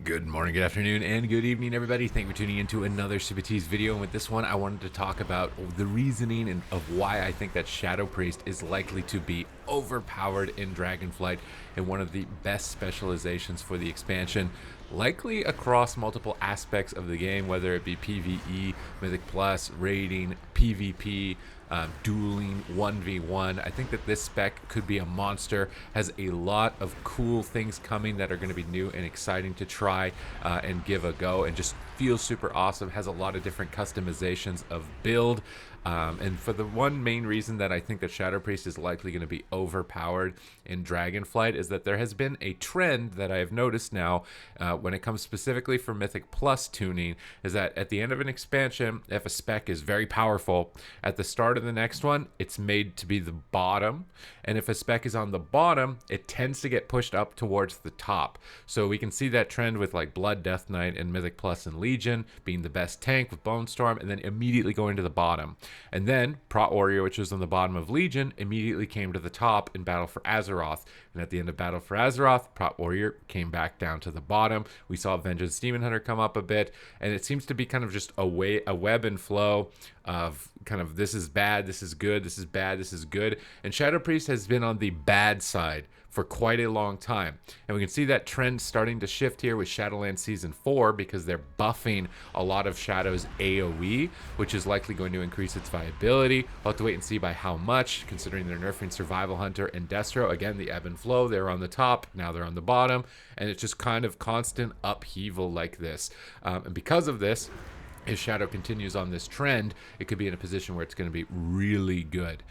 Good morning, good afternoon, and good evening, everybody. Thank you for tuning into another Supatease video. And with this one, I wanted to talk about the reasoning and of why I think that Shadow Priest is likely to be overpowered in Dragonflight and one of the best specializations for the expansion, likely across multiple aspects of the game, whether it be PvE, Mythic Plus, raiding, PvP, dueling 1v1. I think that this spec could be a monster, has a lot of cool things coming that are going to be new and exciting to try and give a go, and just feels super awesome, has a lot of different customizations of build. And for the one main reason that I think that Shadow Priest is likely going to be overpowered in Dragonflight is that there has been a trend that I have noticed now when it comes specifically for Mythic Plus tuning, is that at the end of an expansion, if a spec is very powerful, at the start of the next one, it's made to be the bottom. And if a spec is on the bottom, it tends to get pushed up towards the top. So we can see that trend with like Blood Death Knight and Mythic Plus and Legion being the best tank with Bone Storm, and then immediately going to the bottom. And then Prot Warrior, which was on the bottom of Legion, immediately came to the top in Battle for Azeroth. And at the end of Battle for Azeroth, Prot Warrior came back down to the bottom. We saw Vengeance Demon Hunter come up a bit, and it seems to be kind of just a web and flow of kind of this is bad, this is good, this is bad, this is good. And Shadow Priest has been on the bad side for quite a long time. And we can see that trend starting to shift here with Shadowlands Season 4 because they're buffing a lot of Shadow's AoE, which is likely going to increase its viability. We'll have to wait and see by how much, considering they're nerfing Survival Hunter and Destro. Again, the ebb and flow, they were on the top, now they're on the bottom, and it's just kind of constant upheaval like this. And because of this, if Shadow continues on this trend, it could be in a position where it's going to be really good.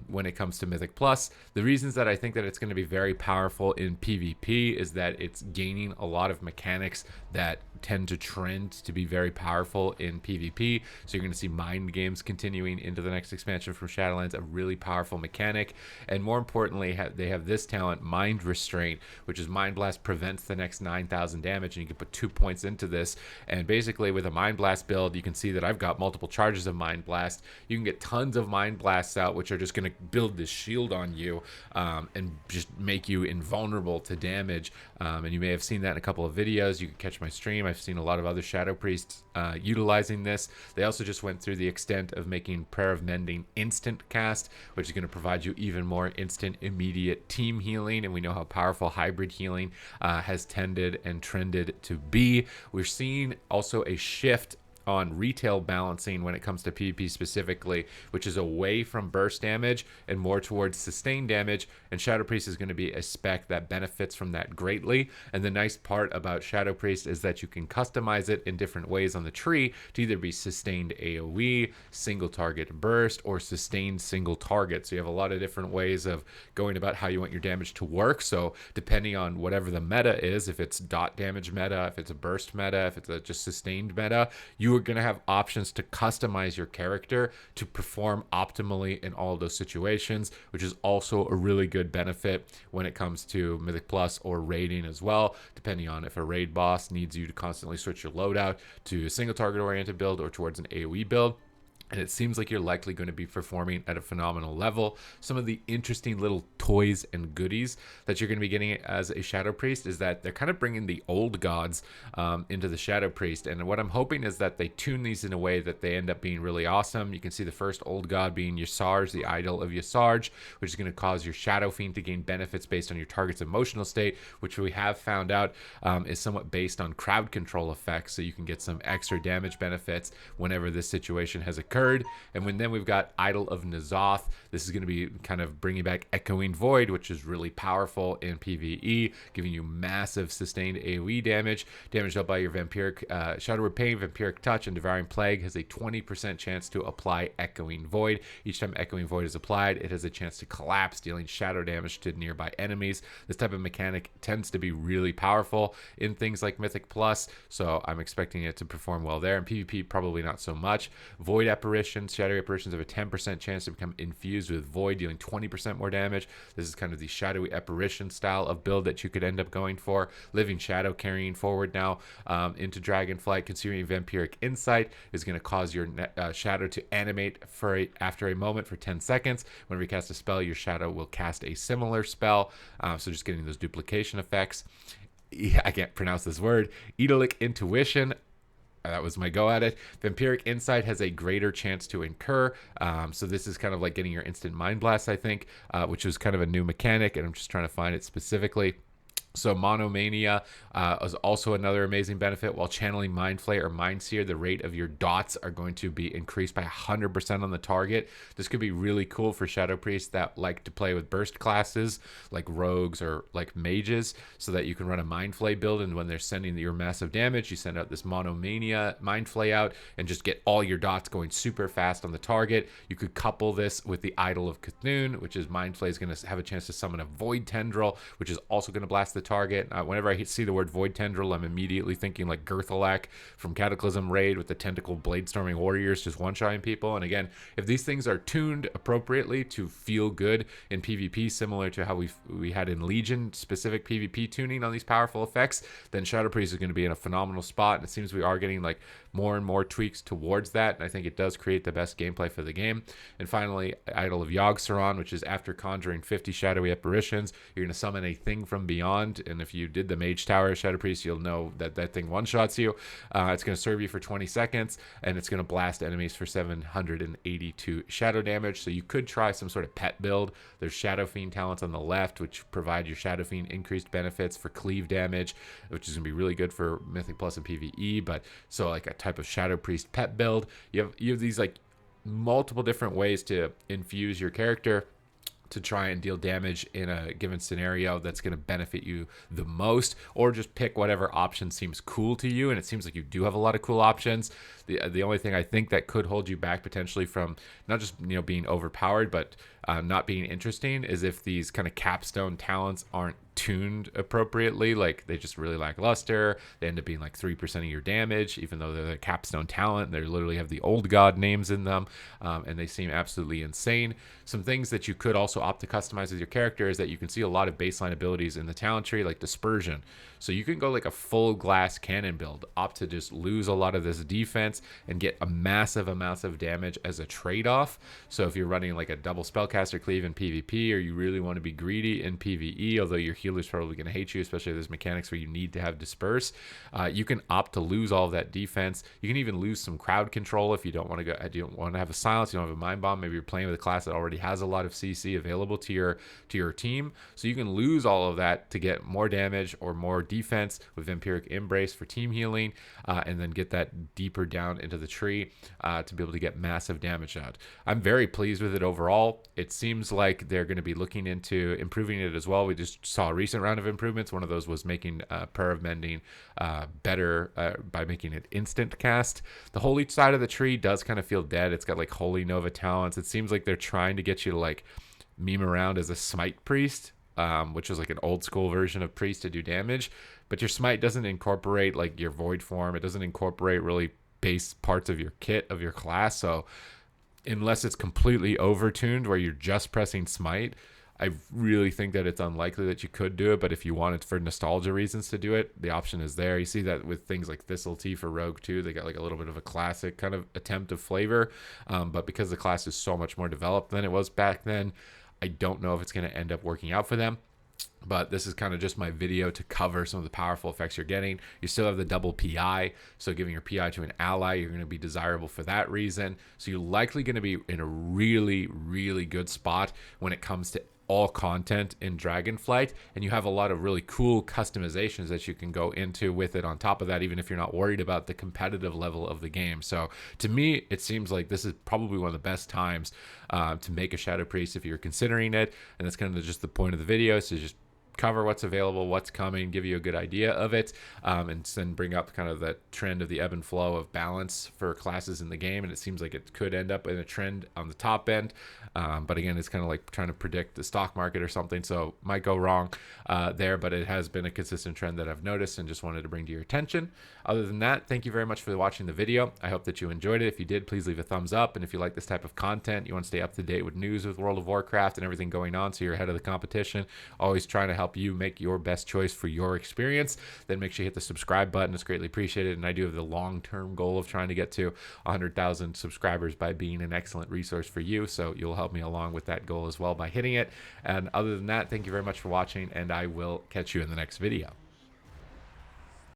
When it comes to Mythic Plus, the reasons that I think that it's going to be very powerful in PvP is that it's gaining a lot of mechanics that tend to trend to be very powerful in PvP. So you're going to see mind games continuing into the next expansion from Shadowlands, a really powerful mechanic. And more importantly, they have this talent, Mind Restraint, which is Mind Blast prevents the next 9,000 damage, and you can put 2 points into this. And basically with a Mind Blast build, you can see that I've got multiple charges of Mind Blast. You can get tons of Mind Blasts out, which are just going to build this shield on you and just make you invulnerable to damage. And you may have seen that in a couple of videos. You can catch my stream. I've seen a lot of other Shadow Priests utilizing this. They also just went through the extent of making Prayer of Mending instant cast, which is going to provide you even more instant, immediate team healing. And we know how powerful hybrid healing has tended and trended to be. We're seeing also a shift on retail balancing when it comes to PvP specifically, which is away from burst damage and more towards sustained damage, and Shadow Priest is going to be a spec that benefits from that greatly. And the nice part about Shadow Priest is that you can customize it in different ways on the tree to either be sustained AoE, single target burst, or sustained single target. So you have a lot of different ways of going about how you want your damage to work. So depending on whatever the meta is, if it's dot damage meta, if it's a burst meta, if it's a just sustained meta, you are going to have options to customize your character to perform optimally in all of those situations, which is also a really good benefit when it comes to Mythic Plus or raiding as well, depending on if a raid boss needs you to constantly switch your loadout to a single target oriented build or towards an AoE build. And it seems like you're likely going to be performing at a phenomenal level. Some of the interesting little toys and goodies that you're going to be getting as a Shadow Priest is that they're kind of bringing the old gods into the Shadow Priest. And what I'm hoping is that they tune these in a way that they end up being really awesome. You can see the first old god being Yogg-Saron, the idol of Yogg-Saron, which is going to cause your Shadow Fiend to gain benefits based on your target's emotional state, which we have found out is somewhat based on crowd control effects. So you can get some extra damage benefits whenever this situation has occurred. And then we've got Idol of N'Zoth. This is going to be kind of bringing back Echoing Void, which is really powerful in PvE, giving you massive sustained AoE damage. Damage dealt by your Vampiric Shadow Pain, Vampiric Touch, and Devouring Plague has a 20% chance to apply Echoing Void. Each time Echoing Void is applied, it has a chance to collapse, dealing shadow damage to nearby enemies. This type of mechanic tends to be really powerful in things like Mythic Plus, so I'm expecting it to perform well there. In PvP, probably not so much. Void Apparitions, Shadowy Apparitions have a 10% chance to become infused with Void, dealing 20% more damage. This is kind of the Shadowy Apparition style of build that you could end up going for. Living Shadow carrying forward now into Dragonflight. Consuming Vampiric Insight is going to cause your shadow to animate after a moment for 10 seconds. Whenever you cast a spell, your shadow will cast a similar spell. So just getting those duplication effects. yeah, I can't pronounce this word. Edelic Intuition. That was my go at it. Vampiric Insight has a greater chance to incur. So this is kind of like getting your instant mind blast, I think, which is kind of a new mechanic, and I'm just trying to find it specifically. So Monomania is also another amazing benefit. While channeling Mind Flay or Mind Seer, the rate of your dots are going to be increased by 100% on the target. This could be really cool for Shadow Priests that like to play with burst classes like rogues or like mages, so that you can run a Mind Flay build, and when they're sending your massive damage, you send out this Monomania Mind Flay out and just get all your dots going super fast on the target. You could couple this with the Idol of Cthulhu, which is Mind Flay is going to have a chance to summon a Void Tendril, which is also going to blast the target. Whenever I see the word Void Tendril, I'm immediately thinking like Gurthalak from Cataclysm Raid with the tentacle Bladestorming Warriors just one-shotting people. And again, if these things are tuned appropriately to feel good in PvP, similar to how we had in Legion specific PvP tuning on these powerful effects, then Shadow Priest is going to be in a phenomenal spot. And it seems we are getting like more and more tweaks towards that, and I think it does create the best gameplay for the game. And finally, Idol of Yogg-Saron, which is after conjuring 50 shadowy apparitions, you're going to summon a thing from beyond, and if you did the Mage Tower Shadow Priest, you'll know that that thing one-shots you. It's going to serve you for 20 seconds, and it's going to blast enemies for 782 shadow damage. So you could try some sort of pet build. There's Shadow Fiend talents on the left, which provide your Shadow Fiend increased benefits for cleave damage, which is going to be really good for Mythic Plus and PvE. But so like a type of Shadow Priest pet build, you have these like multiple different ways to infuse your character to try and deal damage in a given scenario that's going to benefit you the most, or just pick whatever option seems cool to you. And it seems like you do have a lot of cool options. The only thing I think that could hold you back potentially from not just being overpowered, but not being interesting, is if these kind of capstone talents aren't tuned appropriately. Like they just really lackluster. They end up being like 3% of your damage, even though they're the capstone talent. They literally have the old god names in them, and they seem absolutely insane. Some things that you could also opt to customize with your character is that you can see a lot of baseline abilities in the talent tree, like Dispersion. So you can go like a full glass cannon build, opt to just lose a lot of this defense and get a massive amounts of damage as a trade-off. So if you're running like a double spellcaster cleave in PvP, or you really want to be greedy in PvE, although your healer's probably going to hate you, especially if there's mechanics where you need to have disperse, you can opt to lose all of that defense. You can even lose some crowd control if you don't want to go. You don't want to have a silence. You don't have a mind bomb. Maybe you're playing with a class that already has a lot of CC available to your team, so you can lose all of that to get more damage or more defense with Vampiric Embrace for team healing, and then get that deeper down into the tree to be able to get massive damage out. I'm very pleased with it overall. It seems like they're going to be looking into improving it as well. We just saw a recent round of improvements. One of those was making Prayer of Mending better by making it instant cast. The Holy side of the tree does kind of feel dead. It's got like Holy Nova talents. It seems like they're trying to get you to like meme around as a Smite Priest, which was like an old school version of Priest to do damage. But your Smite doesn't incorporate like your Void form. It doesn't incorporate really base parts of your kit of your class. So unless it's completely overtuned where you're just pressing Smite, I really think that it's unlikely that you could do it. But if you wanted for nostalgia reasons to do it, the option is there. You see that with things like Thistle Tea for Rogue too. They got like a little bit of a classic kind of attempt of flavor. But because the class is so much more developed than it was back then, I don't know if it's going to end up working out for them. But this is kind of just my video to cover some of the powerful effects you're getting. You still have the double PI, so giving your PI to an ally, you're going to be desirable for that reason. So you're likely going to be in a really, really good spot when it comes to all content in Dragonflight, and you have a lot of really cool customizations that you can go into with it on top of that, even if you're not worried about the competitive level of the game. So to me, it seems like this is probably one of the best times to make a Shadow Priest if you're considering it, and that's kind of just the point of the video, is to just cover what's available, what's coming, give you a good idea of it, and then bring up kind of that trend of the ebb and flow of balance for classes in the game. And it seems like it could end up in a trend on the top end, but again, it's kind of like trying to predict the stock market or something, so might go wrong there, but it has been a consistent trend that I've noticed and just wanted to bring to your attention. Other than that, thank you very much for watching the video. I hope that you enjoyed it. If you did, please leave a thumbs up, and if you like this type of content, you want to stay up to date with news with World of Warcraft and everything going on, so you're ahead of the competition, always trying to help you make your best choice for your experience, then make sure you hit the subscribe button. It's greatly appreciated, and I do have the long-term goal of trying to get to 100,000 subscribers by being an excellent resource for you, so you'll help me along with that goal as well by hitting it. And other than that, thank you very much for watching, and I will catch you in the next video.